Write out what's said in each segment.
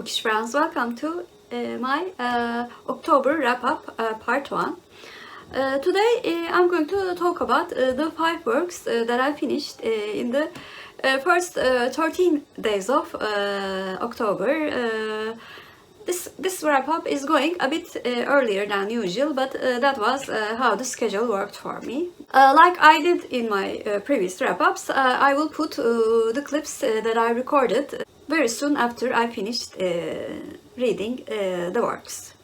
Bookish friends, welcome to my October wrap-up part 1. Today I'm going to talk about the 5 works that I finished in the first 13 days of October. This wrap-up is going a bit earlier than usual, but that was how the schedule worked for me. Like I did in my previous wrap-ups, I will put the clips that I recorded very soon after I finished reading the works.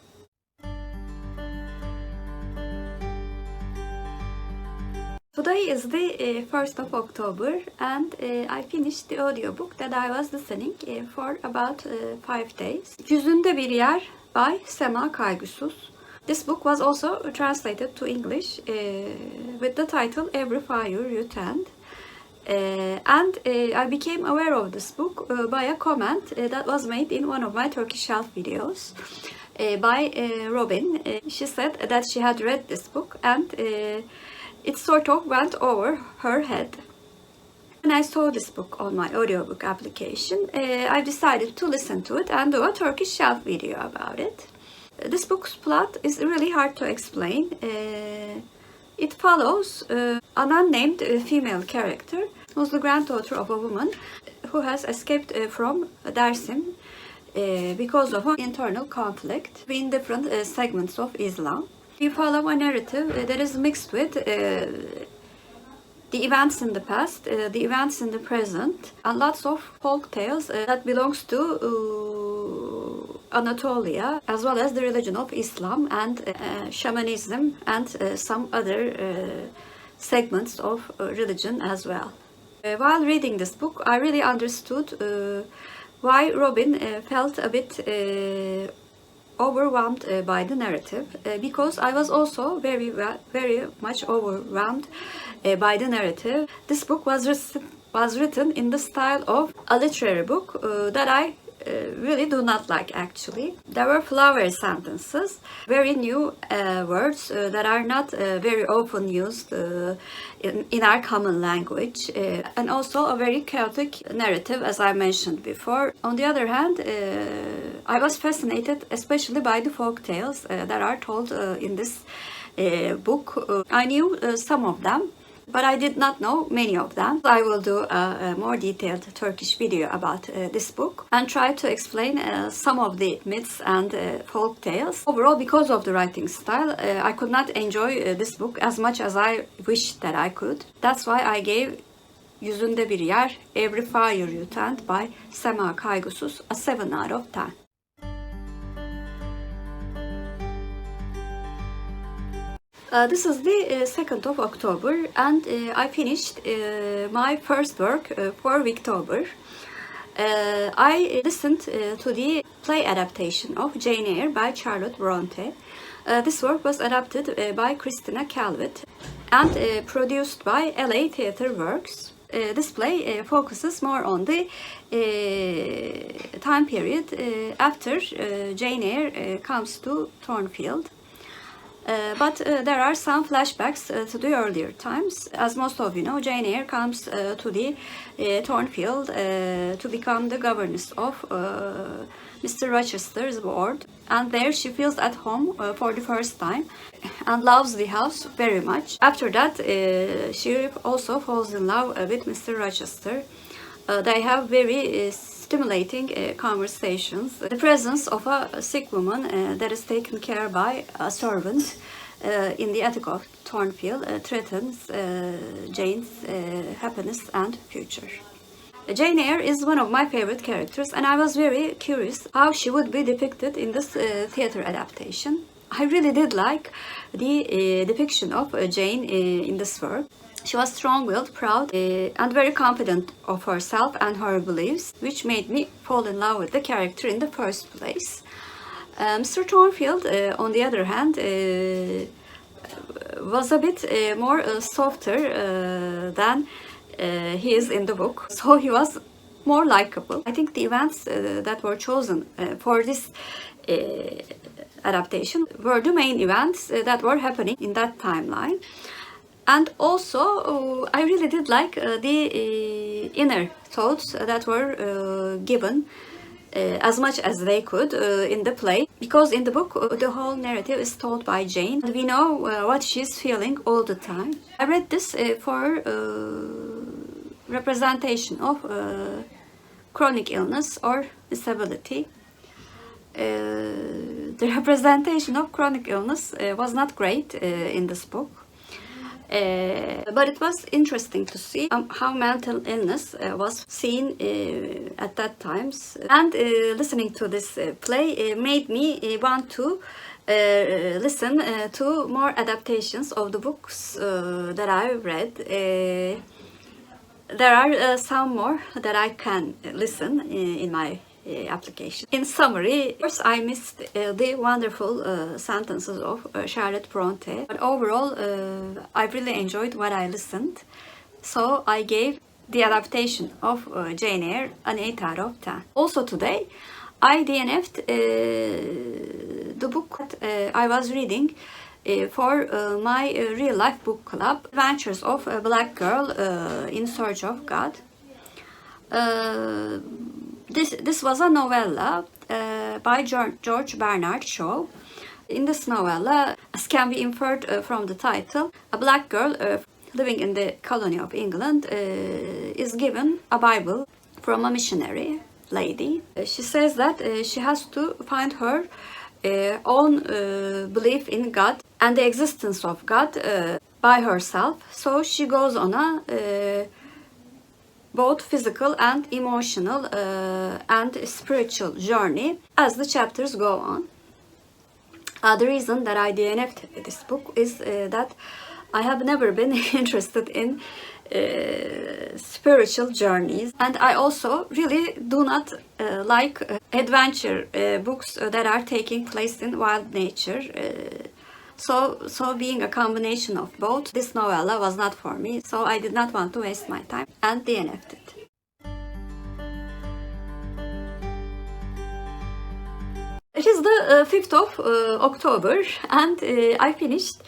Today is the 1st of October and I finished the audiobook that I was listening for about 5 days. Yüzünde bir yer by Sema Kaygusuz. This book was also translated to English with the title Every Fire You Tend. And I became aware of this book by a comment that was made in one of my Turkish shelf videos by Robyn. She said that she had read this book and it sort of went over her head. When I saw this book on my audiobook application, I decided to listen to it and do a Turkish shelf video about it. This book's plot is really hard to explain. It follows an unnamed female character who's the granddaughter of a woman who has escaped from Dersim because of an internal conflict between different segments of Islam. We follow a narrative that is mixed with the events in the past, the events in the present, and lots of folk tales that belongs to Anatolia, as well as the religion of Islam and shamanism and some other segments of religion as well. While reading this book, I really understood why Robyn felt a bit overwhelmed by the narrative, because I was also very much overwhelmed by the narrative. This book was written in the style of a literary book that I really do not like actually. There were flowery sentences, very new words that are not very often used in our common language, and also a very chaotic narrative, as I mentioned before. On the other hand, I was fascinated especially by the folk tales that are told in this book. I knew some of them, but I did not know many of them. I will do a more detailed Turkish video about this book and try to explain some of the myths and folk tales. Overall, because of the writing style, I could not enjoy this book as much as I wished that I could. That's why I gave Yüzünde bir yer, Every Fire You Tend by Sema Kaygusuz a 7 out of 10. This is the 2nd of October and I finished my first work for October. I listened to the play adaptation of Jane Eyre by Charlotte Bronte. This work was adapted by Christina Calvit and produced by LA Theatre Works. This play focuses more on the time period after Jane Eyre comes to Thornfield. But there are some flashbacks to the earlier times. As most of you know, Jane Eyre comes to the Thornfield to become the governess of Mr. Rochester's ward, and there she feels at home for the first time and loves the house very much. After that, she also falls in love with Mr. Rochester. They have very stimulating conversations. The presence of a sick woman that is taken care by a servant in the attic of Thornfield threatens Jane's happiness and future. Jane Eyre is one of my favorite characters and I was very curious how she would be depicted in this theater adaptation. I really did like the depiction of Jane in this work. She was strong-willed, proud, and very confident of herself and her beliefs, which made me fall in love with the character in the first place. Mr. Thornfield, on the other hand, was a bit more softer than he is in the book, so he was more likable. I think the events that were chosen for this adaptation were the main events that were happening in that timeline. And also, I really did like the inner thoughts that were given as much as they could in the play, because in the book the whole narrative is told by Jane, and we know what she's feeling all the time. I read this for representation of chronic illness or disability. The representation of chronic illness was not great in this book. But it was interesting to see how mental illness was seen at that times. And listening to this play made me want to listen to more adaptations of the books that I read. There are some more that I can listen in my application. In summary, of course, I missed the wonderful sentences of Charlotte Bronte, but overall I really enjoyed what I listened, so I gave the adaptation of Jane Eyre an 8 out of 10. Also today I DNF'd the book that I was reading for my real life book club, Adventures of a Black Girl in Search of God. This was a novella by George Bernard Shaw. In this novella, as can be inferred from the title, a black girl living in the colony of England is given a Bible from a missionary lady. She says that she has to find her own belief in God and the existence of God by herself. So she goes on a both physical and emotional and spiritual journey as the chapters go on. The reason that I DNF'd this book is that I have never been interested in spiritual journeys, and I also really do not like adventure books that are taking place in wild nature. So being a combination of both, this novella was not for me, so I did not want to waste my time and DNF'd it. It is the 5th of October, and I finished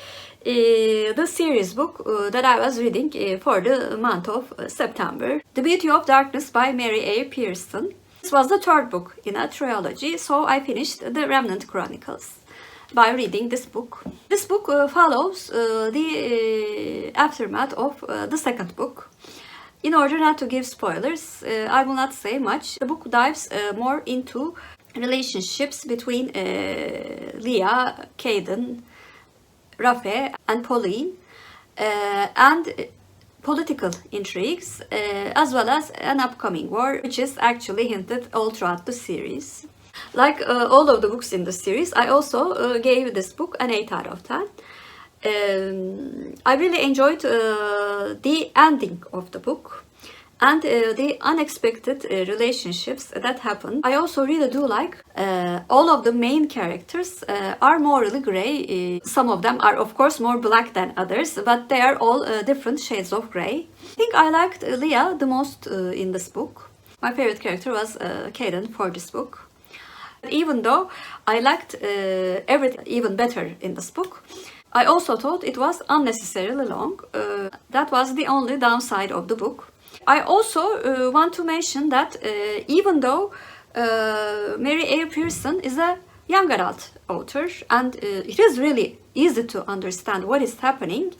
the series book that I was reading for the month of September, The Beauty of Darkness by Mary A. Pearson. This was the 3rd book in a trilogy, so I finished The Remnant Chronicles by reading this book. This book follows the aftermath of the 2nd book. In order not to give spoilers, I will not say much. The book dives more into relationships between Leah, Caden, Rafe, and Pauline, and political intrigues, as well as an upcoming war, which is actually hinted all throughout the series. Like all of the books in the series, I also gave this book an 8 out of 10. I really enjoyed the ending of the book and the unexpected relationships that happened. I also really do like all of the main characters are morally gray. Some of them are of course more black than others, but they are all different shades of gray. I think I liked Leah the most in this book. My favorite character was Caden for this book. Even though I liked everything even better in this book, I also thought it was unnecessarily long. That was the only downside of the book. I also want to mention that even though Mary A. Pearson is a young adult author and it is really easy to understand what is happening,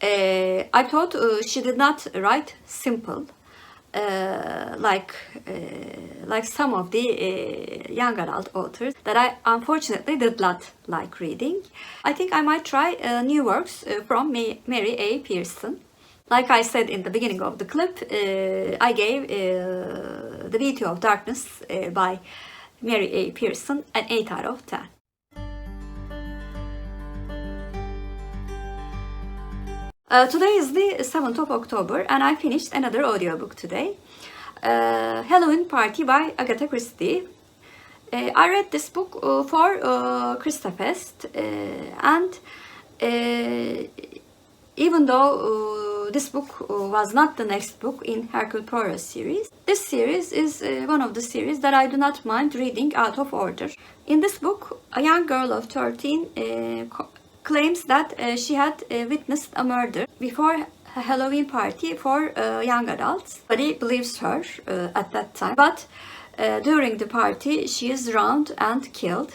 I thought she did not write simple like some of the young adult authors that I unfortunately did not like reading. I think I might try new works from Mary A. Pearson. Like I said in the beginning of the clip, I gave The Beauty of Darkness by Mary A. Pearson an 8 out of 10. Today is the 7th of October and I finished another audiobook today. Halloween Party by Agatha Christie. I read this book for Christiefest and even though this book was not the next book in Hercule Poirot series, this series is one of the series that I do not mind reading out of order. In this book, a young girl of 13 claims that she had witnessed a murder before a Halloween party for young adults. Nobody believes her at that time, but During the party, she is drowned and killed.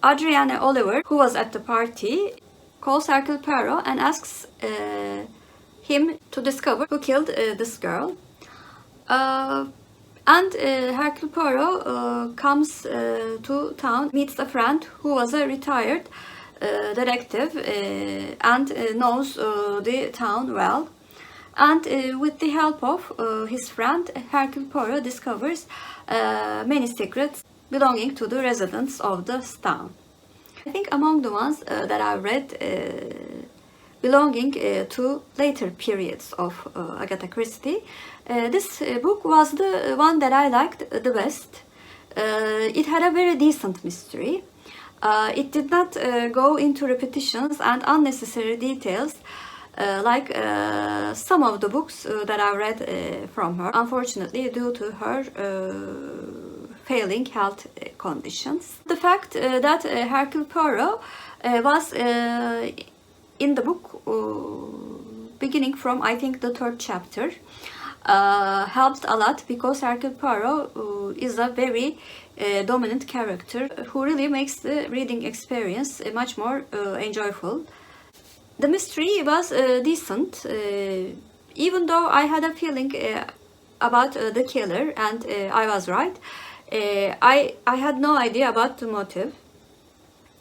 Adrienne Oliver, who was at the party, calls Hercule Poirot and asks him to discover who killed this girl. And Hercule Poirot comes to town, meets a friend who was a retired detective and knows the town well. And with the help of his friend, Hercule Poirot discovers many secrets belonging to the residents of the town. I think among the ones that I've read belonging to later periods of Agatha Christie, this book was the one that I liked the best. It had a very decent mystery. It did not go into repetitions and unnecessary details like some of the books that I read from her, unfortunately due to her failing health conditions. The fact that Hercule Poirot was in the book beginning from I think the third chapter helped a lot, because Hercule Poirot is a very dominant character who really makes the reading experience much more enjoyable. The mystery was decent, even though I had a feeling about the killer, and I was right. I had no idea about the motive.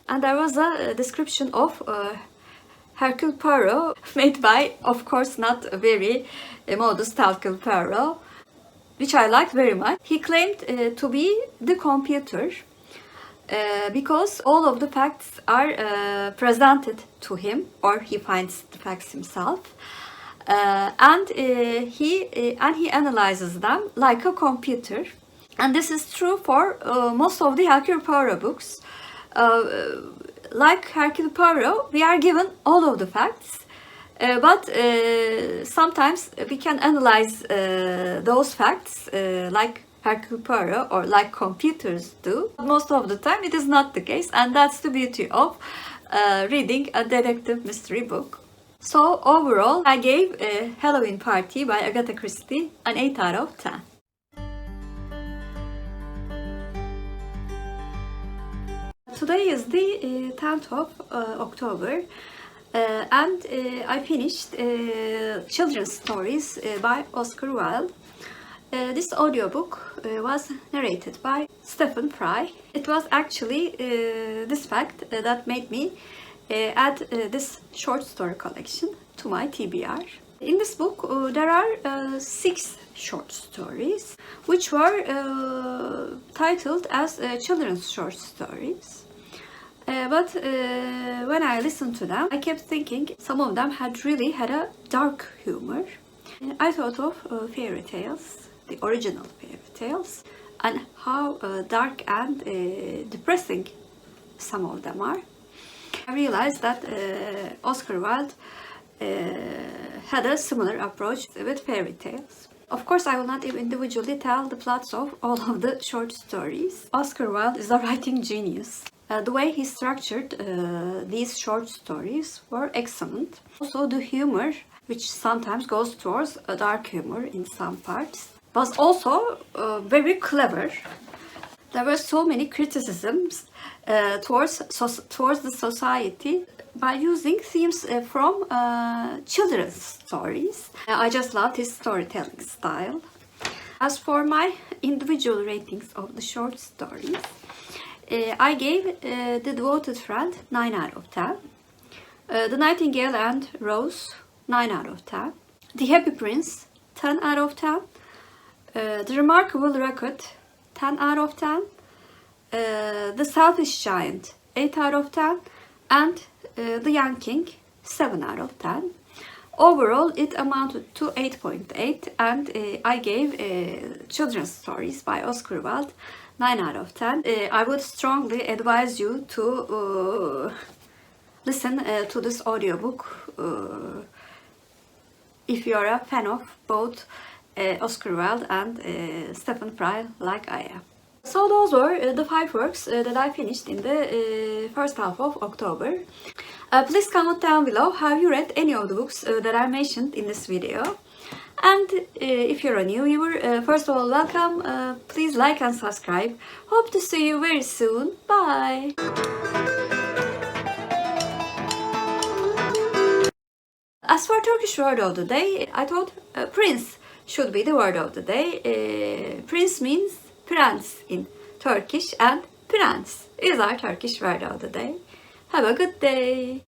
And there was a description of Hercule Poirot made by, of course, not a very modest Hercule Poirot, which I liked very much. He claimed to be the computer because all of the facts are presented to him, or he finds the facts himself, and he analyzes them like a computer. And this is true for most of the Hercule Poirot books. Like Hercule Poirot, we are given all of the facts, but sometimes we can analyze those facts like Hercule Poirot or like computers do. Most of the time it is not the case, and that's the beauty of reading a detective mystery book. So overall, I gave Halloween Party by Agatha Christie an 8 out of 10. Today is the 10th of October and I finished Children's Stories by Oscar Wilde. This audiobook was narrated by Stephen Fry. It was actually this fact that made me add this short story collection to my TBR. In this book there are 6 short stories which were titled as children's short stories. But when I listened to them, I kept thinking some of them really had a dark humor. I thought of fairy tales, the original fairy tales, and how dark and depressing some of them are. I realized that Oscar Wilde had a similar approach with fairy tales. Of course, I will not individually tell the plots of all of the short stories. Oscar Wilde is a writing genius. The way he structured these short stories were excellent. Also, the humor, which sometimes goes towards a dark humor in some parts, was also very clever. There were so many criticisms towards the society by using themes from children's stories. I just loved his storytelling style. As for my individual ratings of the short stories, I gave The Devoted Friend 9 out of 10, The Nightingale and Rose 9 out of 10, The Happy Prince 10 out of 10, The Remarkable Record 10 out of 10, The Selfish Giant 8 out of 10, and The Young King 7 out of 10. Overall, it amounted to 8.8, and I gave Children's Stories by Oscar Wilde 9 out of 10. I would strongly advise you to listen to this audiobook if you are a fan of both Oscar Wilde and Stephen Fry like I am. So those were the 5 works that I finished in the first half of October. Please comment down below, have you read any of the books that I mentioned in this video? And if you're a new viewer, first of all, welcome. Please like and subscribe. Hope to see you very soon. Bye. As for Turkish word of the day, I thought prince should be the word of the day. Prince means prince in Turkish, and prince is our Turkish word of the day. Have a good day.